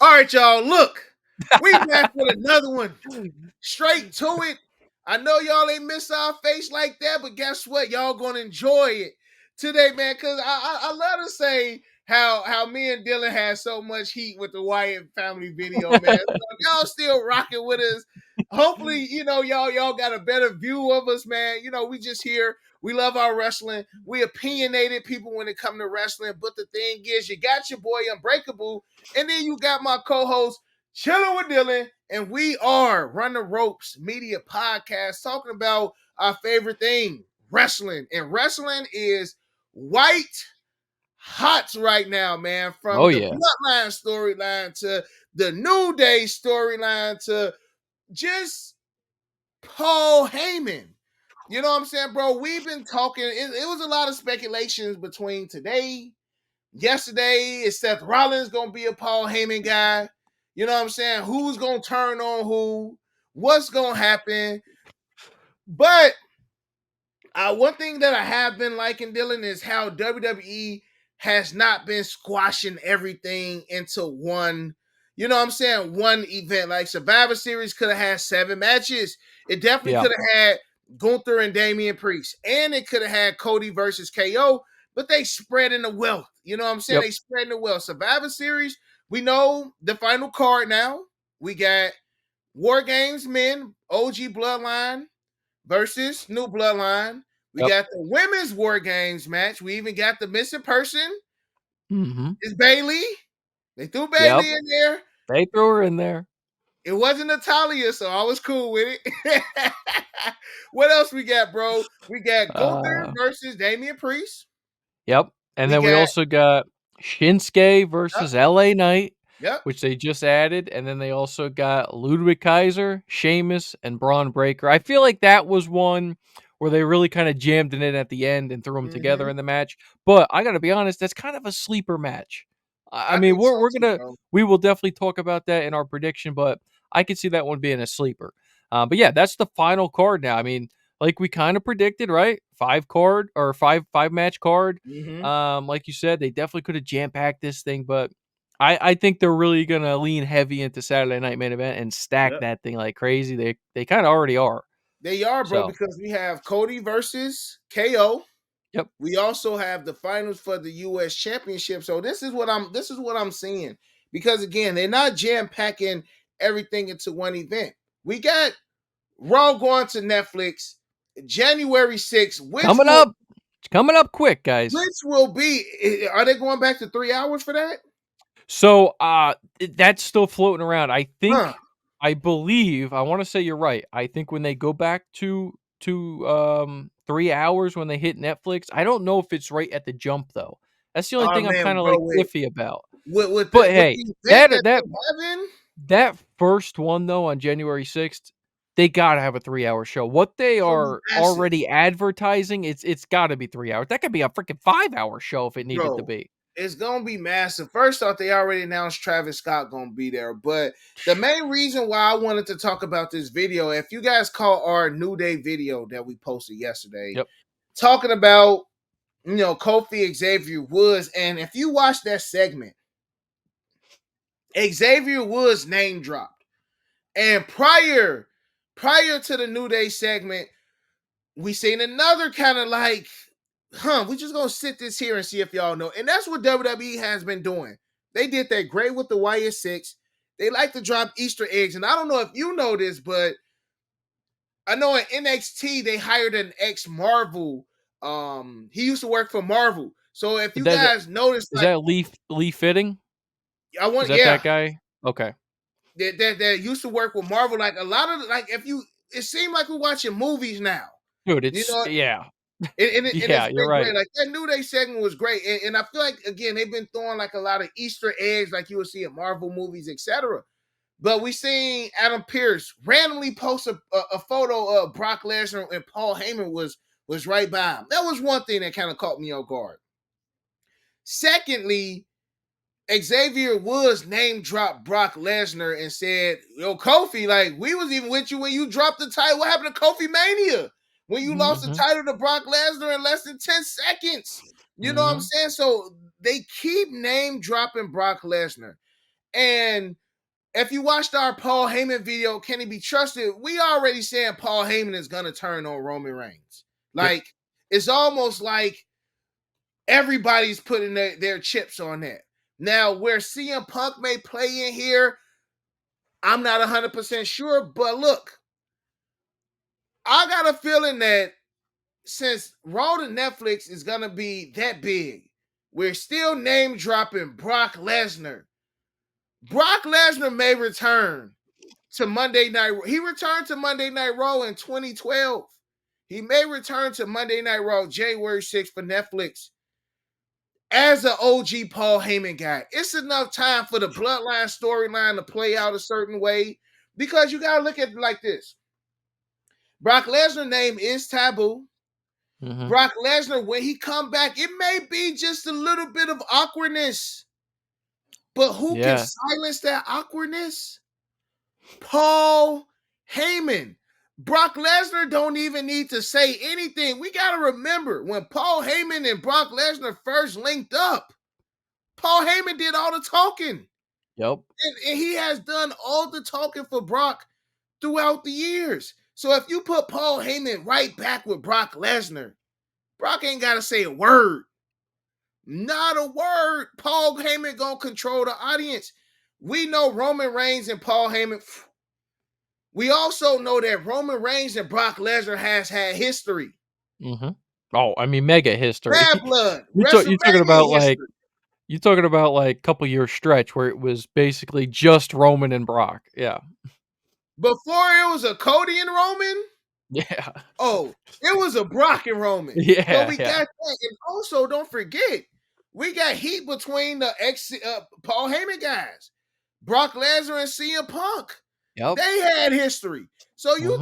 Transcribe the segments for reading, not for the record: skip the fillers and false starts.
All right, y'all. Look, we back with another one. Straight to it. I know y'all ain't miss our face like that, but guess what? Y'all gonna enjoy it today, man. Cause I love to say how me and Dylan had so much heat with the Wyatt family video, man. So y'all still rocking with us. Hopefully, y'all got a better view of us, man. We just here. We love our wrestling. We opinionated people when it come to wrestling. But the thing is, you got your boy Unbreakable, and then you got my co-host Chilling with Dylan, and we are Run the Ropes Media Podcast talking about our favorite thing, wrestling. And wrestling is white hot right now, man. From Oh the yeah. Bloodline storyline to the New Day storyline to just Paul Heyman. You know what I'm saying, bro? We've been talking. It was a lot of speculations between today, yesterday. Is Seth Rollins going to be a Paul Heyman guy? You know what I'm saying? Who's going to turn on who? What's going to happen? But one thing that I have been liking, Dylan, is how WWE has not been squashing everything into one, you know what I'm saying, one event. Like Survivor Series could have had 7 matches. It definitely Yeah. could have had Gunther and Damian Priest. And it could have had Cody versus KO, but they spread in the wealth. You know what I'm saying? Yep. They spread in the wealth. Survivor Series, we know the final card now. We got War Games men, OG Bloodline versus New Bloodline. We Yep. got the women's War Games match. We even got the missing person. Mm-hmm. Is Bailey. They threw Yep. Bailey in there. They threw her in there. It wasn't Natalia, so I was cool with it. What else we got, bro? We got Gunther Uh, versus Damian Priest. yep. And We then we got also got Shinsuke yep, versus LA Knight, yep. which they just added. And then they also got Ludwig Kaiser, Sheamus, and Braun Breaker. I feel like that was one where they really kind of jammed it in at the end and threw them together Mm-hmm. in the match. But I gotta be honest, that's kind of a sleeper match. I I mean, think so we're too, gonna bro. we will definitely talk about that in our prediction, but I could see that one being a sleeper. But yeah, that's the final card now. I mean, like we kind of predicted, right? 5 card or five match card. Mm-hmm. Like you said, they definitely could have jam packed this thing, but I think they're really gonna lean heavy into Saturday Night Main Event and stack Yep. that thing like crazy. They kind of already are. They are, bro, So because we have Cody versus KO. yep, We also have the finals for the US championship. So this is what I'm seeing. Because again, they're not jam packing everything into one event. We got Raw going to Netflix January 6th, which coming will up, it's coming up quick, guys. which will be, are they going back to 3 hours for that? So that's still floating around. Huh. I believe, I want to say you're right. I think when they go back to 3 hours when they hit Netflix, I don't know if it's right at the jump though. That's the only Oh thing I'm man, kind of bro, like iffy about. with But the hey, event that that that they're having, that first one though on January 6th, they gotta have a 3 hour show. What they it's gonna be are massive. already advertising, it's gotta be 3 hours. That could be a freaking 5 hour show if it needed to Bro, be. it's gonna be massive. First off, they already announced Travis Scott gonna be there, but the main reason why I wanted to talk about this video, if you guys caught our New Day video that we posted yesterday, Yep. talking about Kofi Xavier Woods, and if you watch that segment, Xavier Woods name dropped, and prior to the New Day segment, we seen another kind of like, we just gonna sit this here and see if y'all know. And that's what WWE has been doing. They did that great with the YS6. They like to drop Easter eggs. And I don't know if you know this, but I know in NXT they hired an ex-Marvel. He used to work for Marvel. So if you That guys notice, is like that Lee Fitting? I Is want, that yeah, guy? Okay. that used to work with Marvel. Like a lot of like, if you, it seemed like we're watching movies now. Dude, You it's know, yeah. and Yeah, it's you're been great. right. Like that New Day segment was great, and I feel like again they've been throwing like a lot of Easter eggs, like you will see in Marvel movies, etc. But we seen Adam Pearce randomly post a photo of Brock Lesnar, and Paul Heyman was right by him. That was one thing that kind of caught me off guard. Secondly, Xavier Woods name dropped Brock Lesnar and said, "Yo, Kofi, like we was even with you when you dropped the title. What happened to Kofi Mania? When you lost the Mhm. title to Brock Lesnar in less than 10 seconds." You know what I'm Mhm. saying? So they keep name dropping Brock Lesnar. And if you watched our Paul Heyman video, Can He Be Trusted? We already saying Paul Heyman is gonna turn on Roman Reigns. Yep. Like, it's almost like everybody's putting their chips on that. Now, where CM Punk may play in here, I'm not 100% sure, but look, I got a feeling that since Raw to Netflix is gonna be that big, we're still name dropping Brock Lesnar. Brock Lesnar may return to Monday Night. He returned to Monday Night Raw in 2012. He may return to Monday Night Raw January 6th for Netflix as an OG Paul Heyman guy. It's enough time for the Bloodline storyline to play out a certain way, because you got to look at it like this. Brock Lesnar's name is taboo. Mm-hmm. Brock Lesnar, when he come back, it may be just a little bit of awkwardness. But who can silence that awkwardness? Paul Heyman. Brock Lesnar don't even need to say anything. We got to remember, when Paul Heyman and Brock Lesnar first linked up, Paul Heyman did all the talking. Yep. And he has done all the talking for Brock throughout the years. So if you put Paul Heyman right back with Brock Lesnar, Brock ain't got to say a word. Not a word. Paul Heyman gonna control the audience. We know Roman Reigns and Paul Heyman. We also know that Roman Reigns and Brock Lesnar has had history. Mm-hmm. Oh, I mean, mega history. Bad blood. You're talking about WrestleMania history. you're talking about like couple year stretch where it was basically just Roman and Brock. Yeah. Before it was a Cody and Roman. Yeah. Oh, it was a Brock and Roman. Yeah. So we got that. And also, don't forget, we got heat between the Paul Heyman guys, Brock Lesnar and CM Punk. Yep. They had history. So you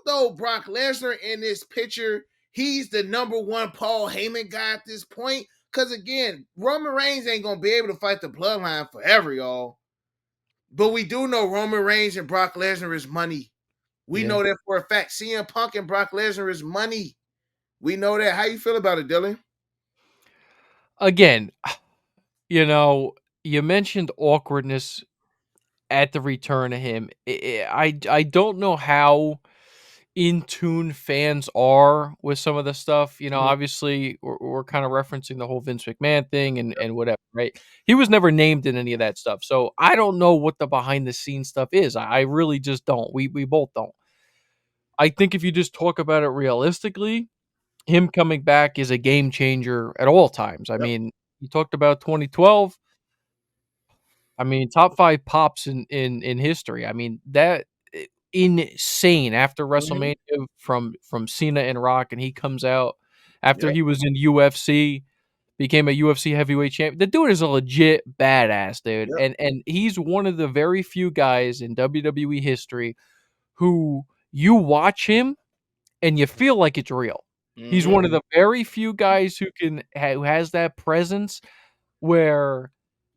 throw Brock Lesnar in this picture. He's the number one Paul Heyman guy at this point. Because again, Roman Reigns ain't gonna be able to fight the bloodline forever, y'all. But we do know Roman Reigns and Brock Lesnar is money. We know that for a fact. CM Punk and Brock Lesnar is money. We know that. How you feel about it, Dylan? Again, you mentioned awkwardness at the return of him. I don't know how in tune fans are with some of the stuff. Obviously we're kind of referencing the whole Vince McMahon thing and whatever, right? He was never named in any of that stuff. So I don't know what the behind the scenes stuff is. I really just don't. We both don't. I think if you just talk about it realistically, him coming back is a game changer at all times. I mean, you talked about 2012. I mean, top 5 pops in history. I mean, that insane after WrestleMania from Cena and Rock, and he comes out after he was in UFC, became a UFC heavyweight champion. The dude is a legit badass, dude. And he's one of the very few guys in WWE history who you watch him and you feel like it's real. He's one of the very few guys who has that presence where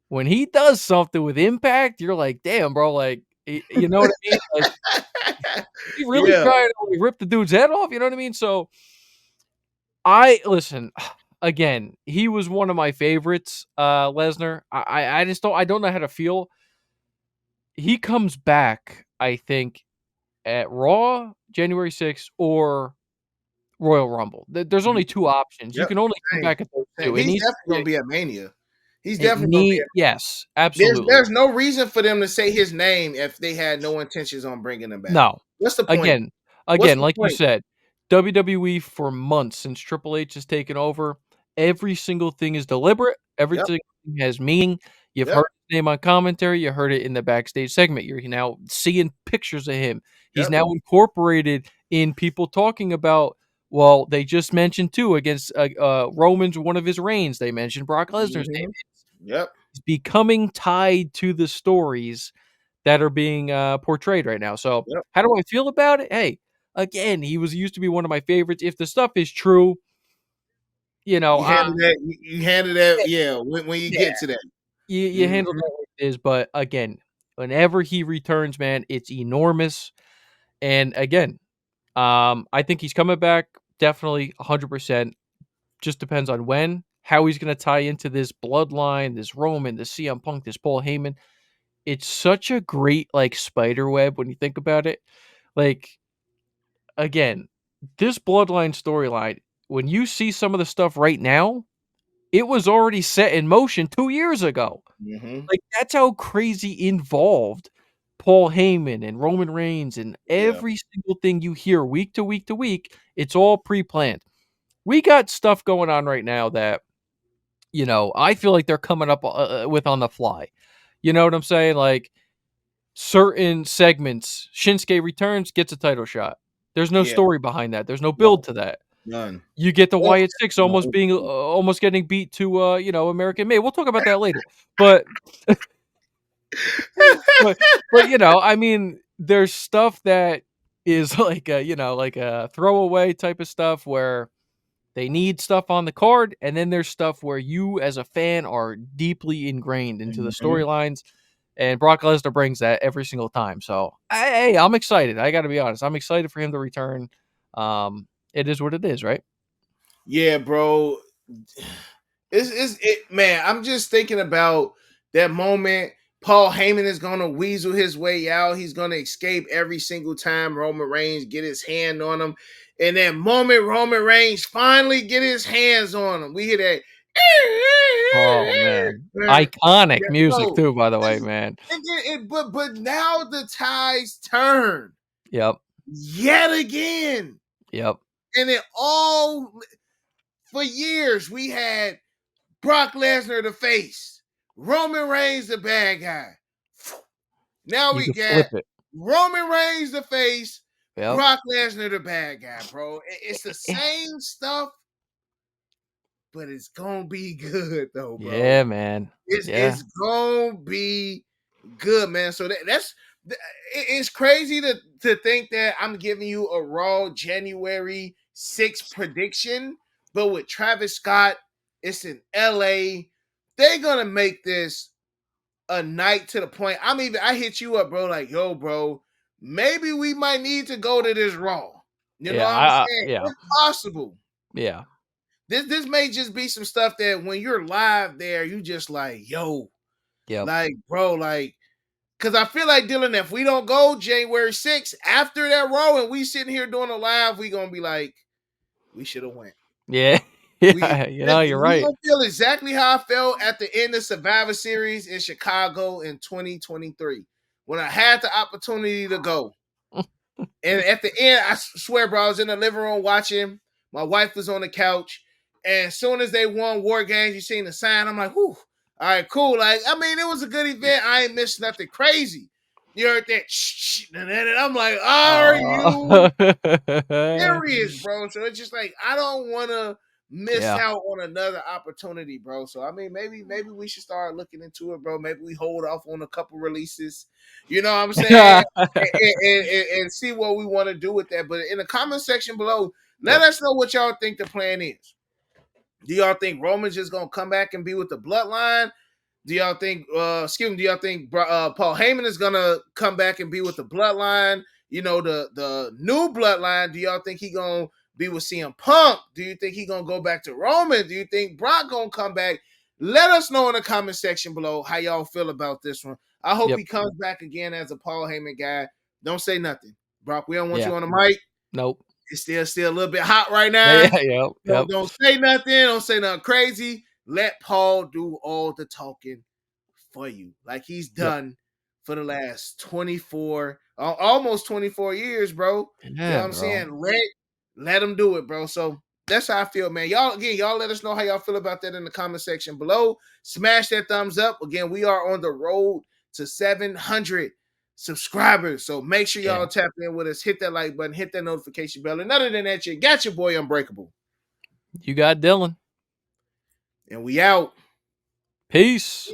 when he does something with impact, you're like, "Damn, bro!" Like, you know what I mean? Like, he really trying to like, rip the dude's head off. You know what I mean? So, I listen. Again, he was one of my favorites, Lesnar. I just don't know how to feel. He comes back, I think, at Raw January 6th or Royal Rumble. There's only 2 options. You can only come back at those 2. He's definitely gonna be at Mania. He's definitely gonna be. Yes, absolutely. There's no reason for them to say his name if they had no intentions on bringing him back. No. What's the point? Again, like you said, WWE for months since Triple H has taken over, every single thing is deliberate. Everything has meaning. You've heard his name on commentary. You heard it in the backstage segment. You're now seeing pictures of him. He's now incorporated in people talking about, well, they just mentioned too against Roman's one of his reigns. They mentioned Brock Lesnar's name. He's becoming tied to the stories that are being portrayed right now. So how do I feel about it? Hey, again, he used to be one of my favorites. If the stuff is true, you handle that. You handle that. When you get to that, you handle that like it is. But again, whenever he returns, man, it's enormous. And again, I think he's coming back definitely 100%. Just depends on when, how he's going to tie into this bloodline, this Roman, this CM Punk, this Paul Heyman. it's such a great, like, spider web when you think about it. Like, again, this Bloodline storyline, when you see some of the stuff right now, it was already set in motion 2 years ago. Mm-hmm. Like, that's how crazy involved Paul Heyman and Roman Reigns and Yeah. every single thing you hear week to week to week, it's all pre-planned. We got stuff going on right now that, I feel like they're coming up, with on the fly. You know what I'm saying? Like, certain segments, Shinsuke returns, gets a title shot. There's no Yeah. story behind that. There's no build No. to that. None. You get the Or Wyatt Six almost no. being, almost getting beat to, American Made. We'll talk about that later. But but I mean, there's stuff that is like a, like a throwaway type of stuff where they need stuff on the card, and then there's stuff where you as a fan are deeply ingrained into the Mhm. storylines, and Brock Lesnar brings that every single time. So, hey, I'm excited. I got to be honest. I'm excited for him to return. It is what it is, right? Yeah, bro. It's it, man. I'm just thinking about that moment. Paul Heyman is gonna weasel his way out. He's gonna escape every single time Roman Reigns get his hand on him. And that moment Roman Reigns finally get his hands on him, we hear that. Oh man, iconic Yeah, music bro. too, by the way, man. And then but now the tides turn Yep, yet again. yep. And it all for years we had Brock Lesnar the face, Roman Reigns the bad guy. Now You we could got flip it. Roman Reigns the face, Yep. Brock Lesnar the bad guy, bro. It's the Eh, same stuff, but it's gonna be good though, bro. yeah, man. It's Yeah, it's gonna be good, man. So it's crazy to think that I'm giving you a Raw January 6th prediction, but with Travis Scott, it's in LA. They're gonna make this a night to the point. I hit you up, bro, like, yo, bro, maybe we might need to go to this Raw. You know yeah. what I'm saying? Yeah, It's possible. yeah, This may just be some stuff that when you're live there, you just like, yo, yep. like, bro, like, because I feel like, Dylan, if we don't go January 6th after that Raw and we sitting here doing a live, we gonna be like, we should have went. Yeah, We yeah. You're we right. gonna feel exactly how I felt at the end of Survivor Series in Chicago in 2023 when I had the opportunity to go. And at the end, I swear, bro, I was in the living room watching. My wife was on the couch. And as soon as they won War Games, you seen the sign. I'm like, whew, all right, cool. Like, I mean, it was a good event. I ain't missed nothing crazy. You heard that? Shh, and I'm like, are you Oh. serious, bro? So it's just like, I don't want to miss Yeah. out on another opportunity, bro. So I mean, maybe we should start looking into it, bro. Maybe we hold off on a couple releases. You know what I'm saying? And see what we want to do with that. But in the comment section below, let Yep. us know what y'all think the plan is. Do y'all think Roman's just gonna come back and be with the bloodline? Do y'all think do y'all think Paul Heyman is gonna come back and be with the bloodline? You know, the new bloodline. Do y'all think he gonna be with CM Punk? Do you think he gonna go back to Roman? Do you think Brock gonna come back? Let us know in the comment section below how y'all feel about this one. I hope Yep. he comes back again as a Paul Heyman guy. Don't say nothing, Brock. We don't want Yeah. you on the mic. Nope. It's still a little bit hot right Yeah, now. yeah, yep, Don't yep, don't say nothing. Don't say nothing crazy. Let Paul do all the talking for you, like he's yep. done for the last 24, almost 24 years, bro. You know Yeah, what I'm bro. saying? Let him do it, bro. So that's how I feel, man. Y'all let us know how y'all feel about that in the comment section below. Smash that thumbs up. Again, we are on the road to 700 subscribers. So make sure Yeah. y'all tap in with us. Hit that like button, hit that notification bell. And other than that, you got your boy Unbreakable. You got Dylan. And we out. Peace.